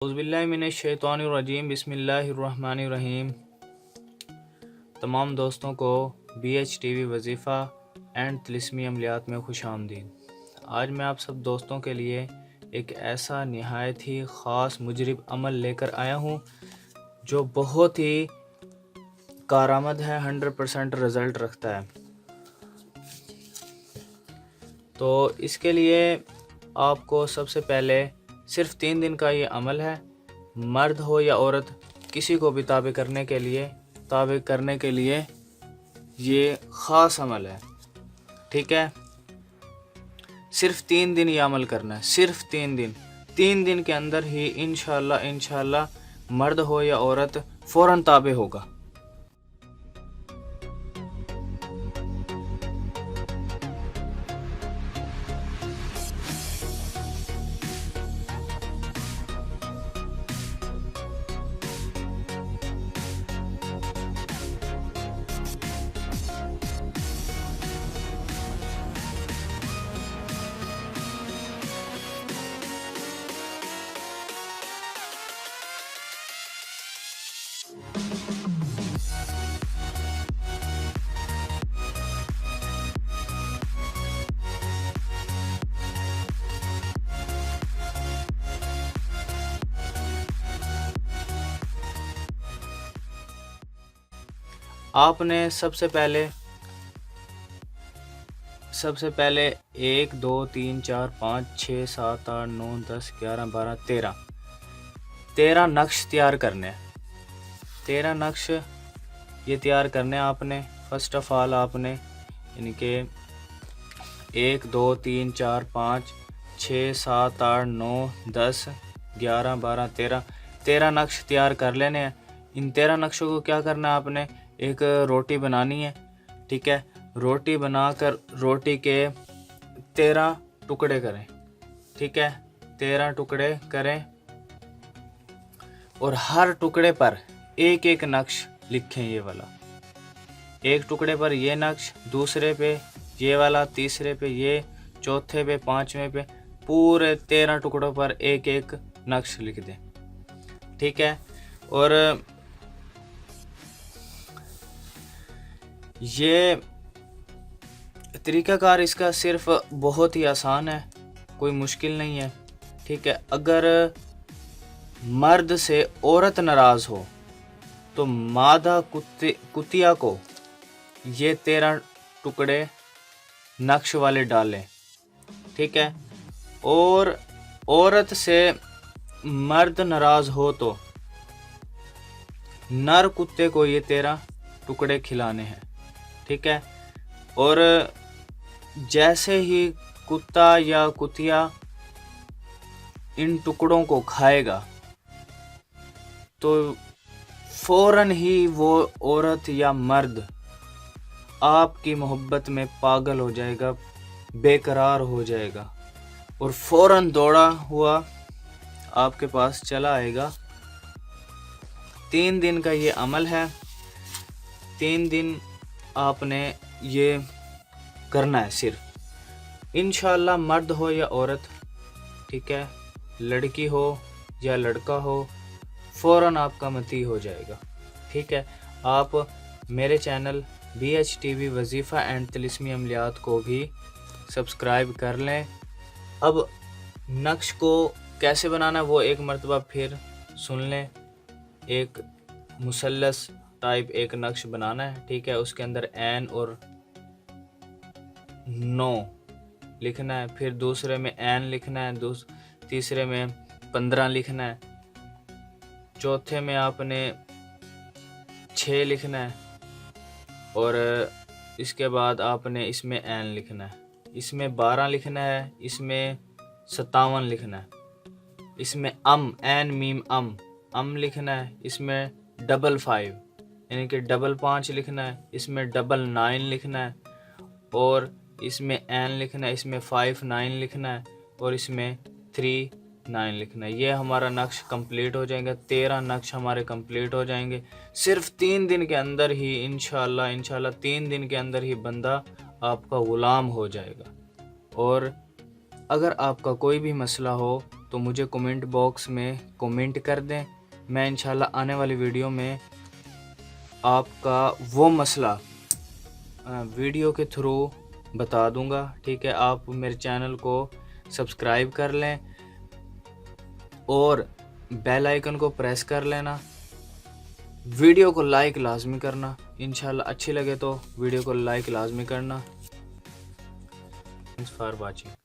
औज़ुबिल्लाहिमिनश्शैतानिर्रजीम बिस्मिल्लाहिर्रहमानिर्रहीम। तमाम दोस्तों को BH TV वजीफ़ा एंड तिलिस्मी अमलियात में खुश आमदीद। आज मैं आप सब दोस्तों के लिए एक ऐसा नहायत ही ख़ास मुजरिब अमल लेकर आया हूँ जो बहुत ही कारआमद है, 100% रिज़ल्ट रखता है। तो इसके लिए आपको सबसे पहले सिर्फ 3 दिन का ये अमल है। मर्द हो या औरत, किसी को भी ताबे करने के लिए ये ख़ास अमल है। ठीक है, सिर्फ 3 दिन ये अमल करना है, सिर्फ 3 दिन के अंदर ही इंशाअल्लाह मर्द हो या औरत फ़ौरन ताबे होगा। आपने सबसे पहले 1 2 3 4 5 6 7 8 9 10 11 12 13 नक्श तैयार करने हैं। 13 नक्श ये तैयार करने आपने। फर्स्ट ऑफ ऑल आपने यानी कि 1 2 3 4 5 6 7 8 9 10 11 12 13 नक्श तैयार कर लेने हैं। इन 13 नक्शों को क्या करना है, आपने एक रोटी बनानी है। ठीक है, रोटी बनाकर रोटी के 13 टुकड़े करें। ठीक है, 13 टुकड़े करें और हर टुकड़े पर एक एक नक्श लिखें। ये वाला एक टुकड़े पर ये नक्श, दूसरे पे ये वाला, तीसरे पे ये, चौथे पे, पांचवें पे, पूरे 13 टुकड़ों पर एक एक नक्श लिख दें। ठीक है, और ये तरीक़ाकार इसका सिर्फ बहुत ही आसान है, कोई मुश्किल नहीं है। ठीक है, अगर मर्द से औरत नाराज़ हो तो मादा कुतिया को ये 13 टुकड़े नक्श वाले डालें। ठीक है, और औरत से मर्द नाराज़ हो तो नर कुत्ते को ये 13 टुकड़े खिलाने हैं। ठीक है, और जैसे ही कुत्ता या कुतिया इन टुकड़ों को खाएगा तो फौरन ही वो औरत या मर्द आपकी मोहब्बत में पागल हो जाएगा, बेकरार हो जाएगा और फौरन दौड़ा हुआ आपके पास चला आएगा। 3 दिन का ये अमल है। 3 दिन आपने ये करना है सिर्फ। इंशाअल्लाह मर्द हो या औरत, ठीक है, लड़की हो या लड़का हो, फ़ौरन आपका मती हो जाएगा। ठीक है, आप मेरे चैनल BH TV वजीफ़ा एंड तिलिस्मी अमलियात को भी सब्सक्राइब कर लें। अब नक्श को कैसे बनाना है वो एक मरतबा फिर सुन लें। एक मुसल्लस टाइप एक नक्श बनाना है। ठीक है, उसके अंदर एन और 9 लिखना है, फिर दूसरे में एन लिखना है, तीसरे में 15 लिखना है, चौथे में आपने 6 लिखना है और इसके बाद आपने इसमें एन लिखना है, इसमें 12 लिखना है, इसमें 57 लिखना है, इसमें एन मीम अम लिखना है, इसमें 55 यानी कि 5 लिखना है, इसमें 9 लिखना है और इसमें एन लिखना है, इसमें 59 लिखना है और इसमें 39 लिखना है। ये हमारा नक्श कंप्लीट हो जाएगा। 13 नक्श हमारे कंप्लीट हो जाएंगे सिर्फ 3 दिन के अंदर ही। इंशाल्लाह 3 दिन के अंदर ही बंदा आपका ग़ुलाम हो जाएगा और अगर आपका कोई भी मसला हो तो मुझे कमेंट बॉक्स में कमेंट कर दें। मैं इंशाल्लाह आने वाली वीडियो में आपका वो मसला वीडियो के थ्रू बता दूंगा। ठीक है, आप मेरे चैनल को सब्सक्राइब कर लें और बेल आइकन को प्रेस कर लेना। वीडियो को लाइक लाजमी करना। इंशाल्लाह अच्छी लगे तो वीडियो को लाइक लाजमी करना। Thanks for watching.